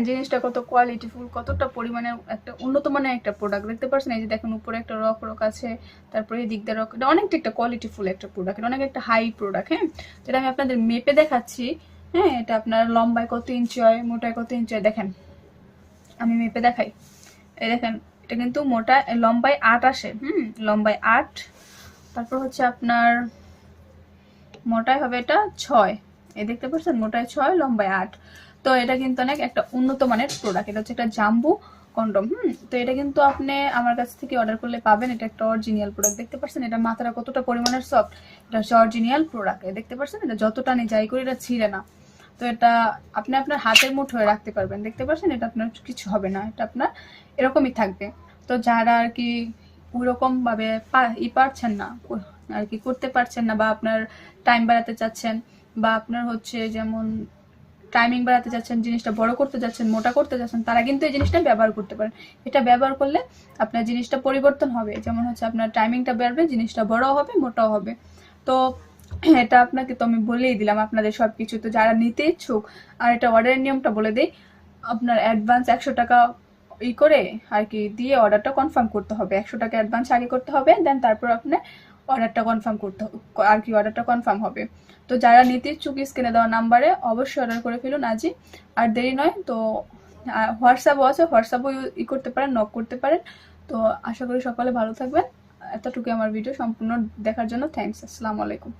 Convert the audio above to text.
জিনিসটা কত কোয়ালিটিফুল, কতটা পরিমাণে একটা উন্নত মানের একটা প্রোডাক্ট দেখতে পাচ্ছেন। এই যে দেখুন উপরে একটা রক রক আছে, তারপরে এই দিক দিয়ে রক, এটা অনেকটা একটা কোয়ালিটিফুল একটা প্রোডাক্ট, এটা অনেক একটা হাই প্রোডাক্ট। হ্যাঁ, যেটা আমি আপনাদের মেপে দেখাচ্ছি। হ্যাঁ, এটা আপনার লম্বায় কত ইঞ্চি হয়, মোটায় কত ইঞ্চি হয় দেখেন, আমি মেপে দেখাই। এই দেখেন, এটা কিন্তু মোটা লম্বায় 8 আসে। লম্বায় 8, তারপর হচ্ছে আপনার মোটায় হবে এটা 6। এই দেখতে পাচ্ছেন, মোটায় 6, লম্বায় 8। তো এটা কিন্তু অনেক একটা উন্নত মানের প্রোডাক্ট। এটা হচ্ছে একটা জাম্বু কন্ডম। তো এটা কিন্তু আপনি আমার কাছ থেকে অর্ডার করলে পাবেন। এটা একটা অরিজিনাল প্রোডাক্ট, দেখতে পাচ্ছেন এটা মাথাটা কতটা পরিমাণের সফট। এটা হচ্ছে অরিজিনাল প্রোডাক্ট, দেখতে পাচ্ছেন এটা যতটা নিয়ে যাই করে এটা ছিঁড়ে না। তো এটা আপনি আপনার হাতের মুঠোয় রাখতে পারবেন, দেখতে পাচ্ছেন এটা আপনার কিছু হবে না, এটা আপনার এরকমই থাকবে। তো যারা আর কি ওরকম ভাবে পারছেন না আর কি, করতে পারছেন না, বা আপনার টাইম বাড়াতে চাচ্ছেন, বা আপনার হচ্ছে যেমন টাইমিং বাড়াতে চাচ্ছেন, জিনিসটা বড় করতে যাচ্ছেন, মোটা করতে যাচ্ছেন, তারা কিন্তু এই জিনিসটা ব্যবহার করতে পারেন। এটা ব্যবহার করলে আপনার জিনিসটা পরিবর্তন হবে, যেমন হচ্ছে আপনার টাইমিংটা বাড়বে, জিনিসটা বড় হবে, মোটাও হবে। তো এটা আপনাকে তো আমি বলেই দিলাম আপনাদের সবকিছু। তো যারা নিতে ইচ্ছুক, আর এটা অর্ডারের নিয়মটা বলে দেই, আপনার অ্যাডভান্স 100 টাকা করে আর কি দিয়ে অর্ডারটা কনফার্ম করতে হবে। 100 টাকা অ্যাডভান্স আগে করতে হবে, দেন তারপর আপনি অর্ডারটা কনফার্ম করতে আর কি, অর্ডারটা কনফার্ম হবে। তো যারা নিতে ইচ্ছুক স্ক্রিনে দেওয়া নাম্বারে অবশ্যই অর্ডার করে ফেলুন আজই, আর দেরি নয়। তো হোয়াটসঅ্যাপও আছে, হোয়াটসঅ্যাপও করতে পারেন, নক করতে পারেন। তো আশা করি সকালে ভালো থাকবেন। এতটুকু আমার ভিডিও সম্পূর্ণ দেখার জন্য থ্যাংকস। আসসালামু আলাইকুম।